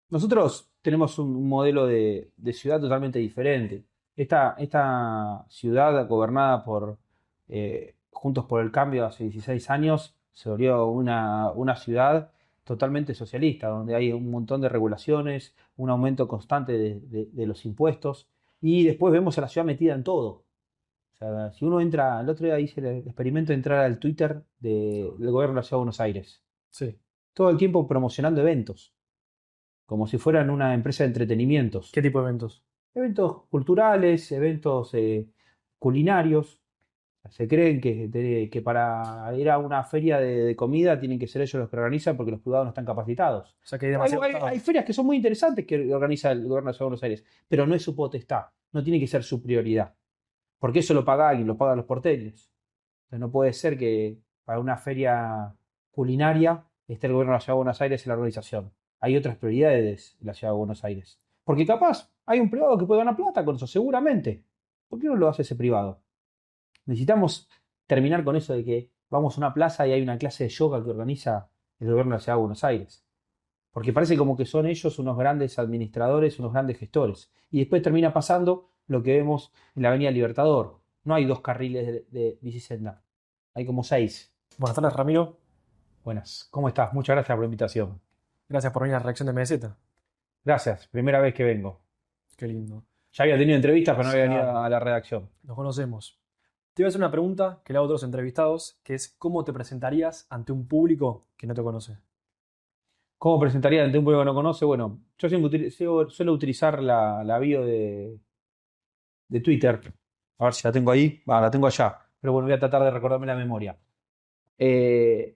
Nosotros tenemos un modelo de ciudad totalmente diferente. Esta ciudad gobernada por Juntos por el Cambio hace 16 años se volvió una ciudad totalmente socialista, donde hay un montón de regulaciones, un aumento constante de los impuestos y después vemos a la ciudad metida en todo. O sea, si uno entra, el otro día hice el experimento de entrar al Twitter del gobierno de la Ciudad de Buenos Aires, Sí. todo el tiempo promocionando eventos como si fueran una empresa de entretenimientos. ¿Qué tipo de eventos? Eventos culturales, eventos culinarios. Se creen que para ir a una feria de comida tienen que ser ellos los que organizan porque los privados no están capacitados. O sea que hay Hay, demasiado hay- Estado. hay ferias que son muy interesantes que organiza el gobierno de Ciudad de Buenos Aires, pero no es su potestad, no tiene que ser su prioridad, porque eso lo paga alguien, lo pagan los porteños. Entonces no puede ser que para una feria culinaria esté el gobierno de la Ciudad de Buenos Aires en la organización. Hay otras prioridades en la Ciudad de Buenos Aires. Porque capaz hay un privado que puede ganar plata con eso, seguramente. ¿Por qué no lo hace ese privado? Necesitamos terminar con eso de que vamos a una plaza y hay una clase de yoga que organiza el gobierno de la Ciudad de Buenos Aires. Porque parece como que son ellos unos grandes administradores, unos grandes gestores. Y después termina pasando lo que vemos en la Avenida Libertador. No hay dos carriles de bicicenda, hay como seis. Buenas tardes, Ramiro. Buenas, ¿cómo estás? Muchas gracias por la invitación. Gracias por venir a la reacción de MZ. Gracias, primera vez que vengo. Qué lindo. Ya había tenido entrevistas, pero no había venido Claro. a la redacción. Nos conocemos. Te voy a hacer una pregunta que le hago a otros entrevistados, que es ¿cómo te presentarías ante un público que no te conoce? ¿Cómo presentaría ante un público que no conoce? Bueno, yo siempre suelo utilizar la bio de Twitter. A ver si la tengo ahí. La tengo allá. Pero bueno, voy a tratar de recordarme la memoria. Eh,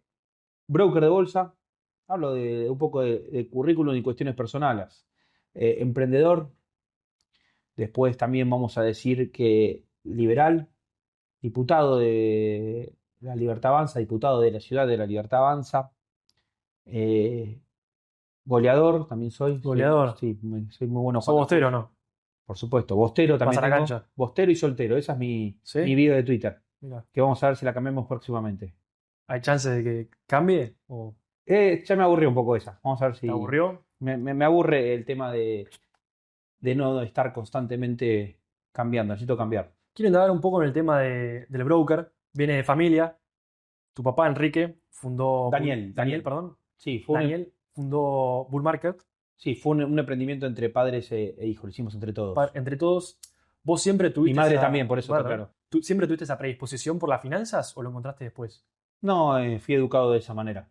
Broker de bolsa. Hablo de un poco de currículum y cuestiones personales. Emprendedor. Después también vamos a decir que liberal. Diputado de la Libertad Avanza. Diputado de la ciudad de la Libertad Avanza. Eh, Goleador también soy. Goleador. Sí, soy muy bueno ¿Sos jugando al bostero o fútbol. no? Por supuesto. Bostero ¿Vas también a la tengo. cancha? Bostero y soltero. Esa es mi ¿Sí? bio de Twitter. Mira. Que vamos a ver si la cambiamos próximamente. ¿Hay chance de que cambie? ¿O Ya me aburrió un poco esa. Vamos a ver te si. aburrió? Me aburre el tema de no estar constantemente cambiando. Necesito cambiar. Quiero indagar un poco en el tema del broker. Viene de familia. Tu papá, Enrique, fundó... Daniel. perdón. Sí, Daniel fundó Bull Market. sí, fue un emprendimiento entre padres e hijos. Lo hicimos entre todos. Entre todos, vos siempre Mi tuviste madre también, por eso está bueno, claro. ¿tú siempre tuviste esa predisposición por las finanzas o lo encontraste después? No, fui educado de esa manera.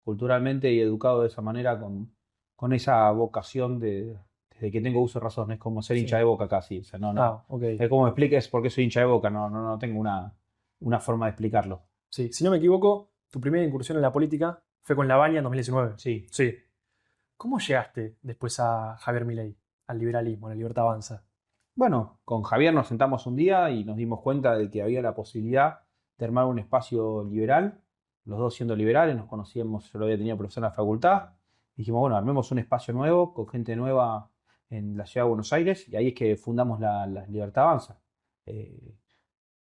Culturalmente y educado de esa manera con esa vocación desde que tengo uso de razón. Es como ser hincha Sí. de Boca casi. O sea, no, no. Ok. Es como me expliques por qué soy hincha de Boca. No tengo una forma de explicarlo. Sí, si no me equivoco, tu primera incursión en la política fue con la Baña en 2019. Sí. Sí. ¿Cómo llegaste después a Javier Milei, al liberalismo, a la Libertad Avanza? Bueno, con Javier nos sentamos un día y nos dimos cuenta de que había la posibilidad de armar un espacio liberal, los dos siendo liberales, nos conocíamos, yo lo había tenido profesor en la facultad, dijimos, bueno, armemos un espacio nuevo, con gente nueva en la ciudad de Buenos Aires, y ahí es que fundamos la Libertad Avanza. Eh,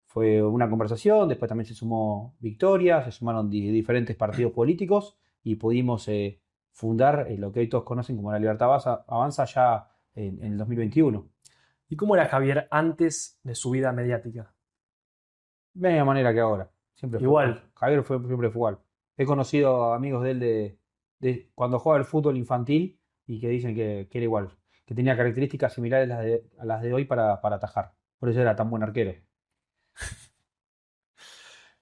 Fue una conversación, después también se sumó Victoria, se sumaron diferentes partidos políticos y pudimos fundar lo que hoy todos conocen como la Libertad Avanza ya en el 2021. ¿Y cómo era Javier antes de su vida mediática? De la misma manera que ahora. Siempre fue Igual. Javier siempre fue igual. He conocido amigos de él de cuando jugaba el fútbol infantil y que dicen que era igual, que tenía características similares a las de hoy para atajar. Por eso era tan buen arquero.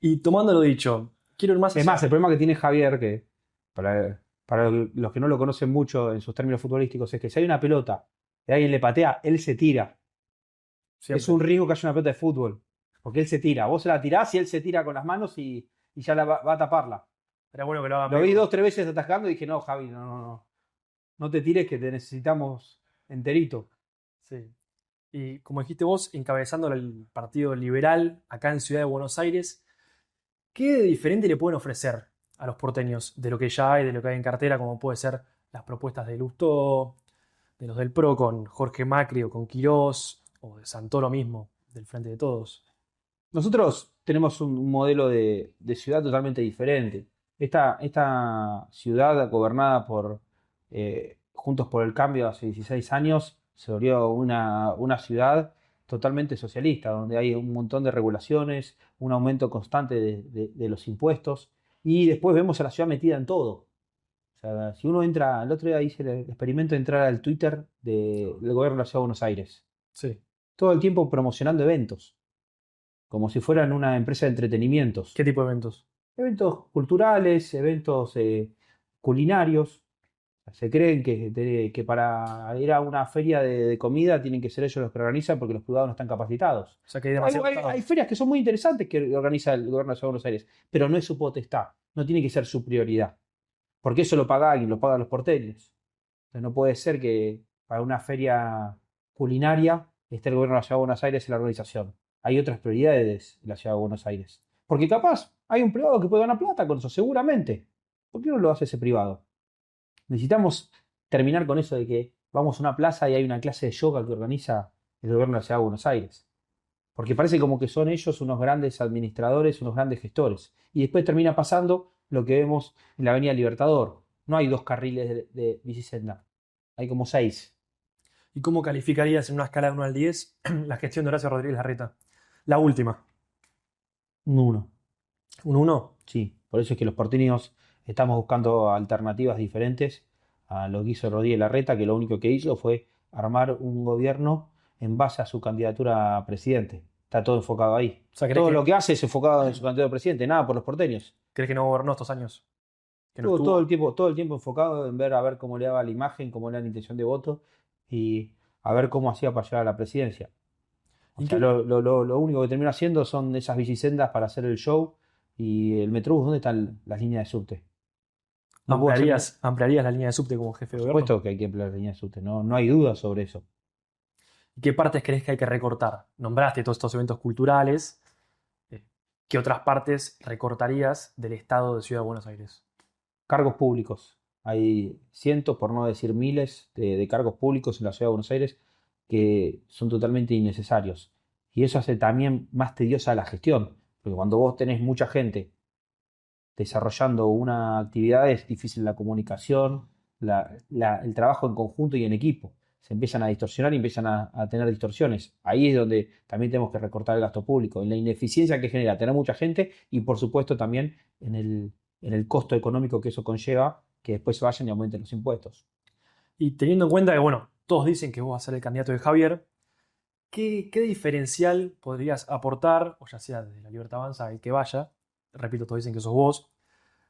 Y tomando lo dicho, quiero ir más Es hacia... más, el problema que tiene Javier, que para los que no lo conocen mucho en sus términos futbolísticos, es que si hay una pelota y alguien le patea, él se tira. Siempre. Es un riesgo que haya una pelota de fútbol. Porque él se tira. Vos se la tirás y él se tira con las manos y ya va a taparla. Era bueno que lo hagan Lo vi bien. 2, 3 veces atajando y dije, no, Javi, no. No te tires que te necesitamos enterito. Sí. Y como dijiste vos, encabezando el Partido Liberal acá en Ciudad de Buenos Aires, ¿qué de diferente le pueden ofrecer a los porteños de lo que ya hay, de lo que hay en cartera, como puede ser las propuestas de Lustó, de los del PRO con Jorge Macri o con Quirós, o de Santoro mismo, del Frente de Todos? Nosotros tenemos un modelo de ciudad totalmente diferente. Esta ciudad gobernada por Juntos por el Cambio hace 16 años se volvió una ciudad totalmente socialista, donde hay un montón de regulaciones, un aumento constante de los impuestos, y después vemos a la ciudad metida en todo. O sea, si uno entra, el otro día hice el experimento de entrar al Twitter del gobierno de la Ciudad de Buenos Aires, Sí. todo el tiempo promocionando eventos, como si fueran una empresa de entretenimientos. ¿Qué tipo de eventos? Eventos culturales, eventos culinarios. Se creen que para ir a una feria de comida tienen que ser ellos los que organizan porque los privados no están capacitados. O sea, que hay Hay, demasiado hay- Estado. hay ferias que son muy interesantes que organiza el gobierno de la Ciudad de Buenos Aires, pero no es su potestad, no tiene que ser su prioridad. Porque eso lo paga alguien, lo pagan los porteños. Entonces no puede ser que para una feria culinaria esté el gobierno de la Ciudad de Buenos Aires en la organización. Hay otras prioridades en la Ciudad de Buenos Aires. Porque capaz hay un privado que puede ganar plata con eso, seguramente. ¿Por qué no lo hace ese privado? Necesitamos terminar con eso de que vamos a una plaza y hay una clase de yoga que organiza el gobierno de la Ciudad de Buenos Aires. Porque parece como que son ellos unos grandes administradores, unos grandes gestores. Y después termina pasando lo que vemos en la Avenida Libertador. No hay 2 carriles de bicisenda, hay como 6. ¿Y cómo calificarías en una escala de 1 al 10 la gestión de Horacio Rodríguez Larreta? La última. Un 1. ¿Un 1? Sí, por eso es que los porteños estamos buscando alternativas diferentes a lo que hizo Rodríguez Larreta, que lo único que hizo fue armar un gobierno en base a su candidatura a presidente. Está todo enfocado ahí. O sea, Todo lo que hace es enfocado en su candidatura a presidente, nada por los porteños. ¿crees que no gobernó estos años? Que no Todo estuvo. todo el tiempo enfocado en ver a ver cómo le daba la imagen, cómo le daba la intención de voto y a ver cómo hacía para llegar a la presidencia. O ¿Y sea, lo único que termina haciendo son esas bicisendas para hacer el show y el Metrobús. ¿Dónde están las líneas de subte? No puedo hacer. ¿Ampliarías la línea de subte como jefe Por de gobierno? supuesto que hay que emplear líneas de subte, no hay duda sobre eso. ¿Y qué partes crees que hay que recortar? Nombraste todos estos eventos culturales. ¿Qué otras partes recortarías del Estado de Ciudad de Buenos Aires? Cargos públicos. Hay cientos, por no decir miles, de cargos públicos en la Ciudad de Buenos Aires que son totalmente innecesarios. Y eso hace también más tediosa la gestión, porque cuando vos tenés mucha gente desarrollando una actividad es difícil la comunicación, el trabajo en conjunto y en equipo. Se empiezan a distorsionar y empiezan a tener distorsiones. Ahí es donde también tenemos que recortar el gasto público, en la ineficiencia que genera tener mucha gente y por supuesto también en el costo económico que eso conlleva, que después se vayan y aumenten los impuestos. Y teniendo en cuenta que, bueno, todos dicen que vos vas a ser el candidato de Javier, ¿qué diferencial podrías aportar, o ya sea de la Libertad Avanza, el que vaya, repito, todos dicen que sos vos,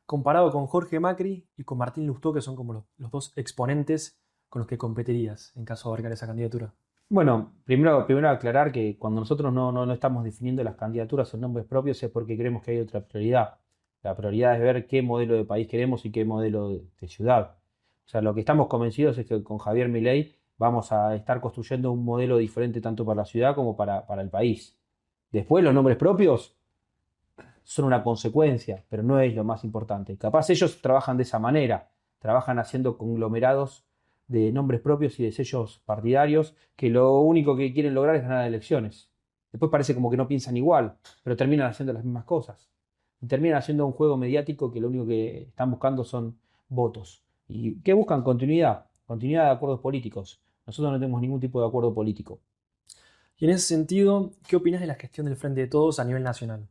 comparado con Jorge Macri y con Martín Lustó, que son como los dos exponentes con los que competirías en caso de abarcar esa candidatura? Bueno, primero aclarar que cuando nosotros no estamos definiendo las candidaturas en nombres propios es porque creemos que hay otra prioridad. La prioridad es ver qué modelo de país queremos y qué modelo de ciudad. O sea, lo que estamos convencidos es que con Javier Milei vamos a estar construyendo un modelo diferente tanto para la ciudad como para el país. Después los nombres propios son una consecuencia, pero no es lo más importante. Capaz ellos trabajan de esa manera, trabajan haciendo conglomerados de nombres propios y de sellos partidarios que lo único que quieren lograr es ganar elecciones. Después parece como que no piensan igual, pero terminan haciendo las mismas cosas. Y terminan haciendo un juego mediático que lo único que están buscando son votos. ¿Y qué buscan? Continuidad, continuidad de acuerdos políticos. Nosotros no tenemos ningún tipo de acuerdo político. Y en ese sentido, ¿qué opinas de la gestión del Frente de Todos a nivel nacional?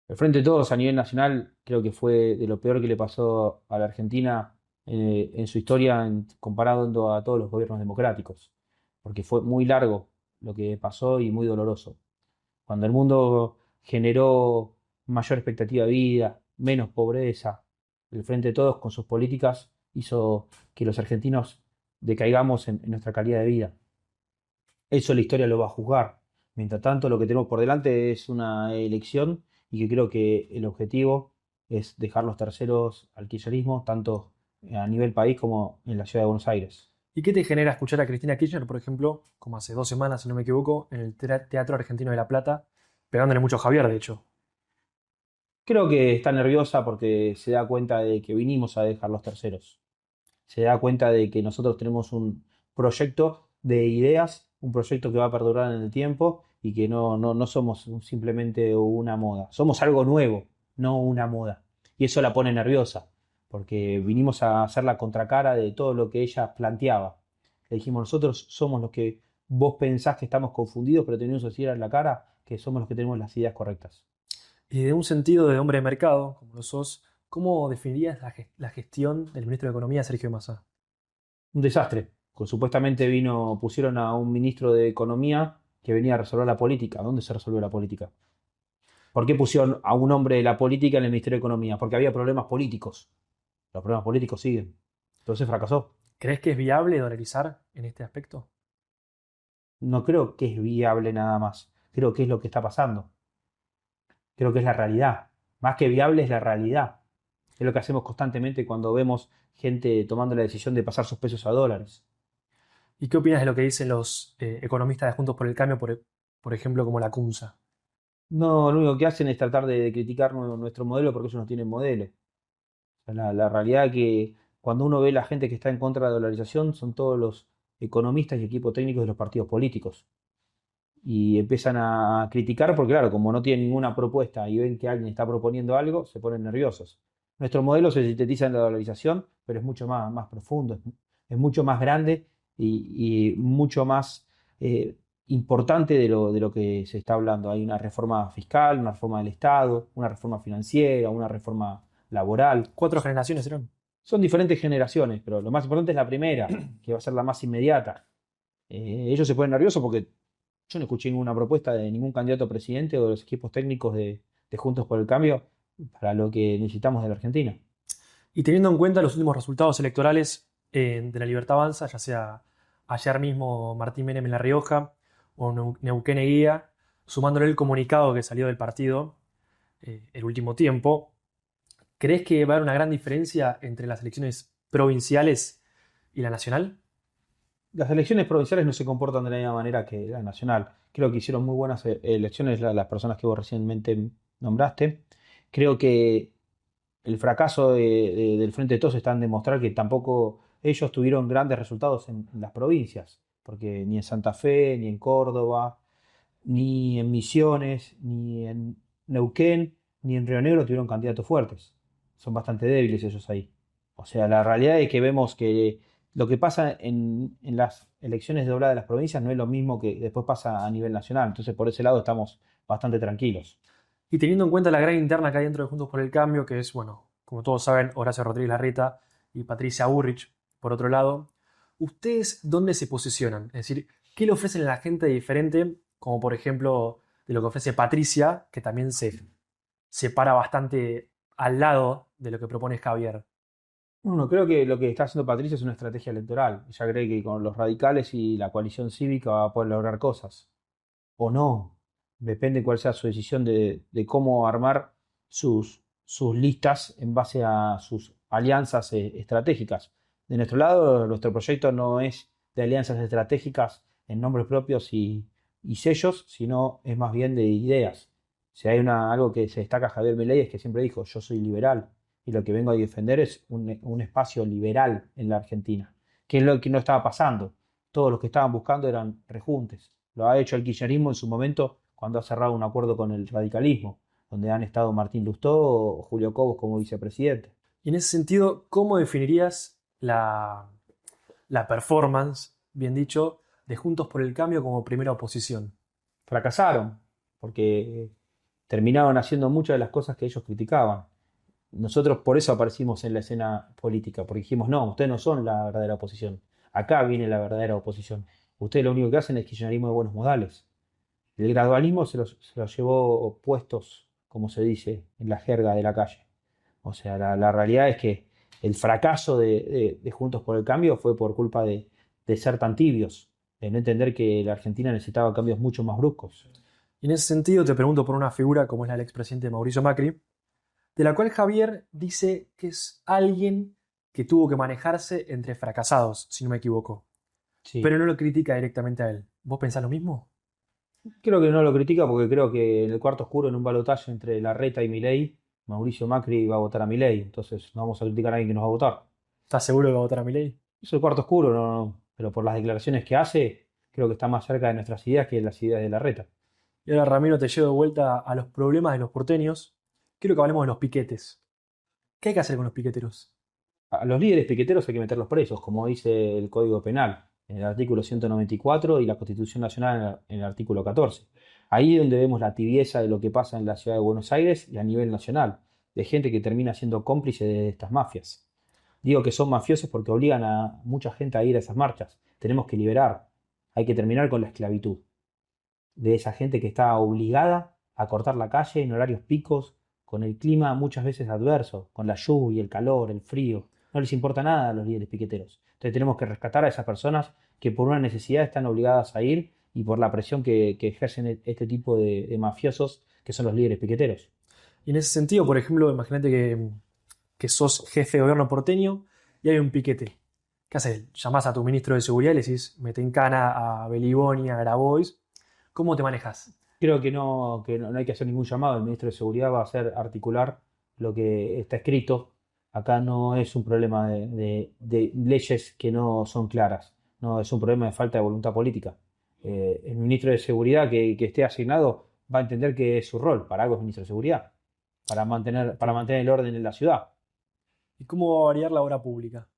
El Frente de Todos a nivel nacional creo que fue de lo peor que le pasó a la Argentina en su historia comparando a todos los gobiernos democráticos, porque fue muy largo lo que pasó y muy doloroso. Cuando el mundo generó mayor expectativa de vida, menos pobreza, el Frente de Todos con sus políticas hizo que los argentinos decaigamos en nuestra calidad de vida. Eso la historia lo va a juzgar. Mientras tanto, lo que tenemos por delante es una elección y que creo que el objetivo es dejar los terceros al kirchnerismo, tanto a nivel país como en la ciudad de Buenos Aires. ¿Y qué te genera escuchar a Cristina Kirchner, por ejemplo, como hace 2 semanas, si no me equivoco, en el Teatro Argentino de La Plata, pegándole mucho a Javier, de hecho? Creo que está nerviosa porque se da cuenta de que vinimos a dejar los terceros. Se da cuenta de que nosotros tenemos un proyecto de ideas, un proyecto que va a perdurar en el tiempo y que no somos simplemente una moda. Somos algo nuevo, no una moda. Y eso la pone nerviosa, porque vinimos a hacer la contracara de todo lo que ella planteaba. Le dijimos, nosotros somos los que vos pensás que estamos confundidos, pero tenemos que decir en la cara que somos los que tenemos las ideas correctas. Y de un sentido de hombre de mercado, como lo sos, ¿cómo definirías la gestión del ministro de Economía, Sergio Massa? Un desastre. Pues supuestamente pusieron a un ministro de Economía que venía a resolver la política. ¿Dónde se resolvió la política? ¿Por qué pusieron a un hombre de la política en el Ministerio de Economía? Porque había problemas políticos. Los problemas políticos siguen. Entonces fracasó. ¿Crees que es viable dolarizar en este aspecto? No creo que es viable nada más. Creo que es lo que está pasando. Creo que es la realidad. Más que viable es la realidad. Es lo que hacemos constantemente cuando vemos gente tomando la decisión de pasar sus pesos a dólares. ¿Y qué opinas de lo que dicen los economistas de Juntos por el Cambio, por ejemplo, como la CUNSA? No, lo único que hacen es tratar de criticar nuestro modelo porque ellos no tienen modelo. O sea, la realidad es que cuando uno ve la gente que está en contra de la dolarización son todos los economistas y equipos técnicos de los partidos políticos. Y empiezan a criticar porque, claro, como no tienen ninguna propuesta y ven que alguien está proponiendo algo, se ponen nerviosos. Nuestro modelo se sintetiza en la dolarización, pero es mucho más profundo, es mucho más grande y mucho más importante de lo que se está hablando. Hay una reforma fiscal, una reforma del Estado, una reforma financiera, una reforma laboral. 4 generaciones eran. Son diferentes generaciones, pero lo más importante es la primera, que va a ser la más inmediata. Ellos se ponen nerviosos porque yo no escuché ninguna propuesta de ningún candidato a presidente o de los equipos técnicos de Juntos por el Cambio para lo que necesitamos de la Argentina. Y teniendo en cuenta los últimos resultados electorales de la Libertad Avanza, ya sea ayer mismo Martín Menem en La Rioja o Neuquén Eguía, sumándole el comunicado que salió del partido el último tiempo, ¿crees que va a haber una gran diferencia entre las elecciones provinciales y la nacional? Las elecciones provinciales no se comportan de la misma manera que la nacional. Creo que hicieron muy buenas elecciones las personas que vos recientemente nombraste. Creo que el fracaso del Frente de Todos está en demostrar que tampoco ellos tuvieron grandes resultados en las provincias, porque ni en Santa Fe, ni en Córdoba, ni en Misiones, ni en Neuquén, ni en Río Negro tuvieron candidatos fuertes. Son bastante débiles ellos ahí. O sea, la realidad es que vemos que lo que pasa en las elecciones dobladas de las provincias no es lo mismo que después pasa a nivel nacional. Entonces, por ese lado estamos bastante tranquilos. Y teniendo en cuenta la gran interna que hay dentro de Juntos por el Cambio, que es, bueno, como todos saben, Horacio Rodríguez Larreta y Patricia Burrich, por otro lado, ¿ustedes dónde se posicionan? Es decir, ¿qué le ofrecen a la gente diferente, como por ejemplo de lo que ofrece Patricia, que también se para bastante al lado de lo que propone Javier? Bueno, creo que lo que está haciendo Patricia es una estrategia electoral. Ella cree que con los radicales y la coalición cívica va a poder lograr cosas. O no. Depende cuál sea su decisión de cómo armar sus listas en base a sus alianzas estratégicas. De nuestro lado, nuestro proyecto no es de alianzas estratégicas en nombres propios y sellos, sino es más bien de ideas. Si hay algo que se destaca Javier Milei es que siempre dijo, yo soy liberal y lo que vengo a defender es un espacio liberal en la Argentina, que es lo que no estaba pasando. Todos los que estaban buscando eran rejuntes. Lo ha hecho el kirchnerismo en su momento cuando ha cerrado un acuerdo con el radicalismo, donde han estado Martín Lustó o Julio Cobos como vicepresidente. Y en ese sentido, ¿cómo definirías la performance, bien dicho, de Juntos por el Cambio como primera oposición? Fracasaron, porque terminaron haciendo muchas de las cosas que ellos criticaban. Nosotros por eso aparecimos en la escena política, porque dijimos, no, ustedes no son la verdadera oposición. Acá viene la verdadera oposición. Ustedes lo único que hacen es kirchnerismo de buenos modales. El gradualismo se los llevó puestos, como se dice en la jerga de la calle. O sea, la realidad es que el fracaso de Juntos por el Cambio fue por culpa de ser tan tibios, de no entender que la Argentina necesitaba cambios mucho más bruscos. Y en ese sentido te pregunto por una figura como es la del expresidente Mauricio Macri, de la cual Javier dice que es alguien que tuvo que manejarse entre fracasados, si no me equivoco, Sí. pero no lo critica directamente a él. ¿Vos pensás lo mismo? Creo que no lo critica porque creo que en el cuarto oscuro, en un balotaje entre Larreta y Milei, Mauricio Macri va a votar a Milei. Entonces no vamos a criticar a alguien que nos va a votar. ¿Estás seguro que va a votar a Milei? Es el cuarto oscuro, no, pero por las declaraciones que hace, creo que está más cerca de nuestras ideas que de las ideas de Larreta. Y ahora, Ramiro, te llevo de vuelta a los problemas de los porteños. Quiero que hablemos de los piquetes. ¿Qué hay que hacer con los piqueteros? A los líderes piqueteros hay que meterlos presos, como dice el Código Penal, en el artículo 194 y la Constitución Nacional en el artículo 14. Ahí es donde vemos la tibieza de lo que pasa en la ciudad de Buenos Aires y a nivel nacional, de gente que termina siendo cómplice de estas mafias. Digo que son mafiosos porque obligan a mucha gente a ir a esas marchas. Tenemos que liberar, hay que terminar con la esclavitud de esa gente que está obligada a cortar la calle en horarios picos, con el clima muchas veces adverso, con la lluvia, el calor, el frío. No les importa nada a los líderes piqueteros. Entonces tenemos que rescatar a esas personas que por una necesidad están obligadas a ir y por la presión que ejercen este tipo de mafiosos que son los líderes piqueteros. Y en ese sentido, por ejemplo, imagínate que sos jefe de gobierno porteño y hay un piquete. ¿Qué haces? Llamás a tu ministro de seguridad y le decís, mete en cana a Beliboni, a Grabois. ¿Cómo te manejas? Creo que no hay que hacer ningún llamado. El ministro de Seguridad va a hacer articular lo que está escrito. Acá no es un problema de leyes que no son claras. No es un problema de falta de voluntad política. El ministro de Seguridad que esté asignado va a entender que es su rol. Para algo es ministro de Seguridad. Para mantener el orden en la ciudad. ¿Y cómo va a variar la obra pública?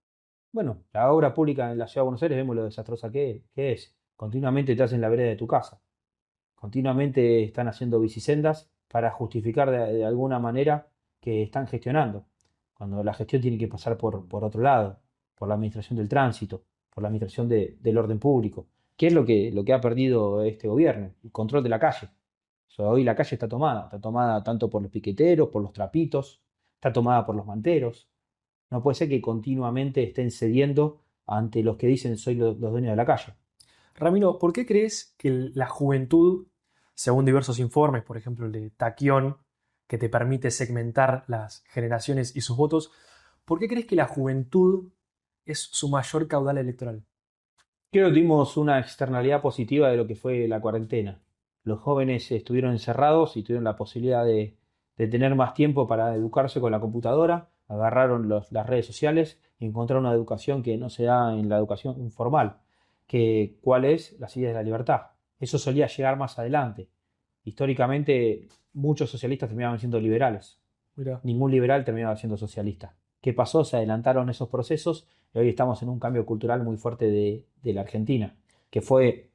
Bueno, la obra pública en la ciudad de Buenos Aires vemos lo desastrosa que es. Continuamente te hacen la vereda de tu casa. Continuamente están haciendo bicisendas para justificar de alguna manera que están gestionando, cuando la gestión tiene que pasar por otro lado, por la administración del tránsito, por la administración del orden público. ¿Qué es lo que ha perdido este gobierno? El control de la calle. O sea, hoy la calle está tomada tanto por los piqueteros, por los trapitos, está tomada por los manteros. No puede ser que continuamente estén cediendo ante los que dicen soy los dueños de la calle. Ramiro, ¿por qué crees que la juventud, según diversos informes, por ejemplo el de Taquión, que te permite segmentar las generaciones y sus votos, ¿por qué crees que la juventud es su mayor caudal electoral? Creo que tuvimos una externalidad positiva de lo que fue la cuarentena. Los jóvenes estuvieron encerrados y tuvieron la posibilidad de tener más tiempo para educarse con la computadora, agarraron las redes sociales y encontraron una educación que no se da en la educación informal, que cuál es las ideas de la libertad. Eso solía llegar más adelante. Históricamente, muchos socialistas terminaban siendo liberales. Mira, Ningún liberal terminaba siendo socialista. ¿Qué pasó? Se adelantaron esos procesos y hoy estamos en un cambio cultural muy fuerte de la Argentina, que fue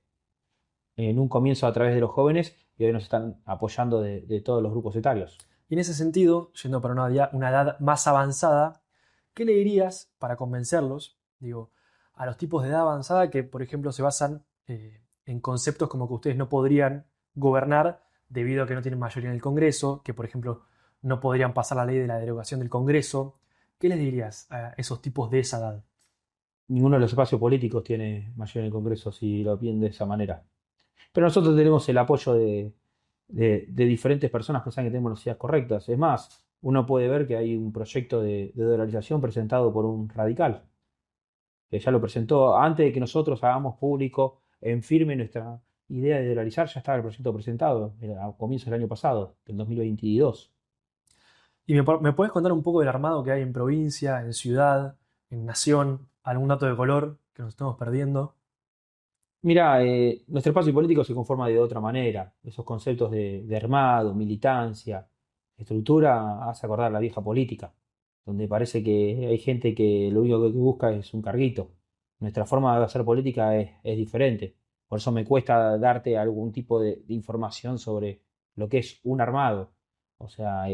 en un comienzo a través de los jóvenes y hoy nos están apoyando de todos los grupos etarios. y en ese sentido, yendo para una edad más avanzada, ¿qué le dirías para convencerlos, digo, a los tipos de edad avanzada que, por ejemplo, se basan en conceptos como que ustedes no podrían gobernar debido a que no tienen mayoría en el Congreso, que, por ejemplo, no podrían pasar la ley de la derogación del Congreso? ¿Qué les dirías a esos tipos de esa edad? Ninguno de los espacios políticos tiene mayoría en el Congreso si lo piden de esa manera. Pero nosotros tenemos el apoyo de diferentes personas que saben que tenemos las ideas correctas. Es más, uno puede ver que hay un proyecto de dolarización presentado por un radical, que ya lo presentó antes de que nosotros hagamos público en firme nuestra idea de dolarizar, ya estaba el proyecto presentado a comienzos del año pasado, del 2022. ¿Y me puedes contar un poco del armado que hay en provincia, en ciudad, en nación? ¿Algún dato de color que nos estamos perdiendo? Mira, nuestro espacio político se conforma de otra manera. Esos conceptos de armado, militancia, estructura, hace acordar la vieja política, donde parece que hay gente que lo único que busca es un carguito. Nuestra forma de hacer política es diferente. Por eso me cuesta darte algún tipo de información sobre lo que es un armado. O sea,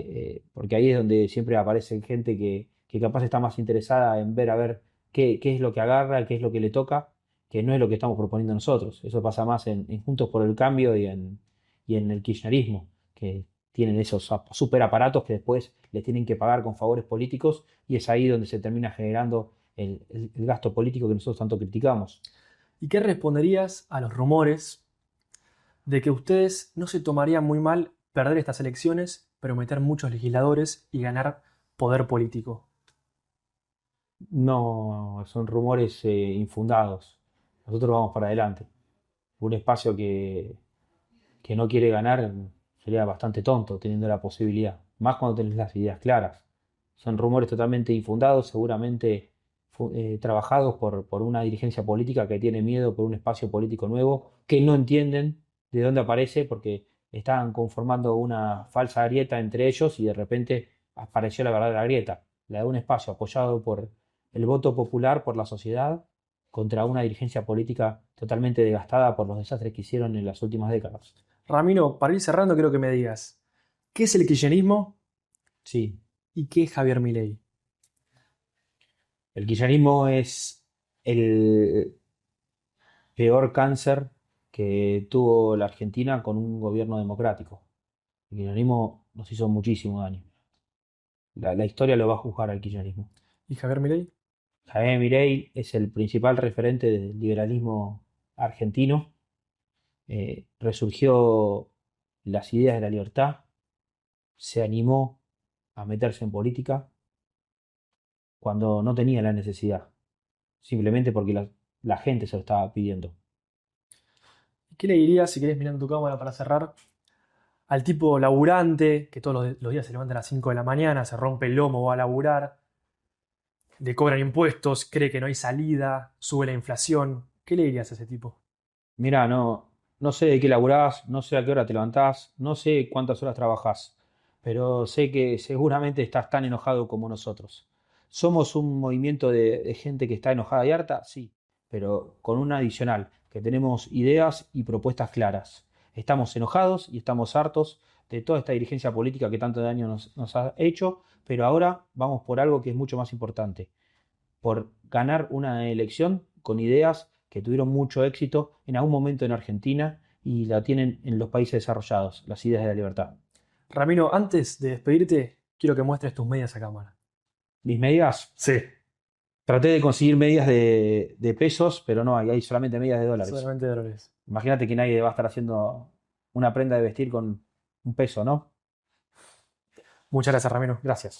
porque ahí es donde siempre aparece gente que capaz está más interesada en ver a ver qué es lo que agarra, qué es lo que le toca, que no es lo que estamos proponiendo nosotros. Eso pasa más en Juntos por el Cambio y en el kirchnerismo, que tienen esos super aparatos que después les tienen que pagar con favores políticos y es ahí donde se termina generando el gasto político que nosotros tanto criticamos. ¿Y qué responderías a los rumores de que ustedes no se tomarían muy mal perder estas elecciones, pero meter muchos legisladores y ganar poder político? No, son rumores infundados. Nosotros vamos para adelante. Un espacio que no quiere ganar sería bastante tonto teniendo la posibilidad, más cuando tenés las ideas claras. Son rumores totalmente infundados, seguramente trabajados por una dirigencia política que tiene miedo por un espacio político nuevo, que no entienden de dónde aparece porque estaban conformando una falsa grieta entre ellos y de repente apareció la verdadera grieta, la de un espacio apoyado el voto popular por la sociedad contra una dirigencia política totalmente desgastada por los desastres que hicieron en las últimas décadas. Ramiro, para ir cerrando, quiero que me digas, ¿qué es el kirchnerismo Sí, y qué es Javier Milei? el kirchnerismo es el peor cáncer que tuvo la Argentina con un gobierno democrático. El kirchnerismo nos hizo muchísimo daño. La historia lo va a juzgar al kirchnerismo. ¿Y Javier Milei? Javier Milei es el principal referente del liberalismo argentino. Resurgió las ideas de la libertad, se animó a meterse en política cuando no tenía la necesidad, simplemente porque la gente se lo estaba pidiendo. ¿Qué le dirías, si querés mirando tu cámara para cerrar, al tipo laburante que todos los días se levanta a las 5 de la mañana, se rompe el lomo, va a laburar, le cobran impuestos, cree que no hay salida, sube la inflación? ¿Qué le dirías a ese tipo? Mirá, no sé de qué laburás, no sé a qué hora te levantás, no sé cuántas horas trabajás, pero sé que seguramente estás tan enojado como nosotros. ¿Somos un movimiento de gente que está enojada y harta? Sí, pero con un adicional, que tenemos ideas y propuestas claras. Estamos enojados y estamos hartos de toda esta dirigencia política que tanto daño nos ha hecho, pero ahora vamos por algo que es mucho más importante, por ganar una elección con ideas que tuvieron mucho éxito en algún momento en Argentina y la tienen en los países desarrollados, las ideas de la libertad. Ramiro, antes de despedirte, quiero que muestres tus medias a cámara. Mis medidas, Sí, traté de conseguir medidas de pesos, pero no hay solamente medidas de dólares. solamente dólares. Imagínate que nadie va a estar haciendo una prenda de vestir con un peso, ¿no? Muchas gracias, Ramiro. Gracias.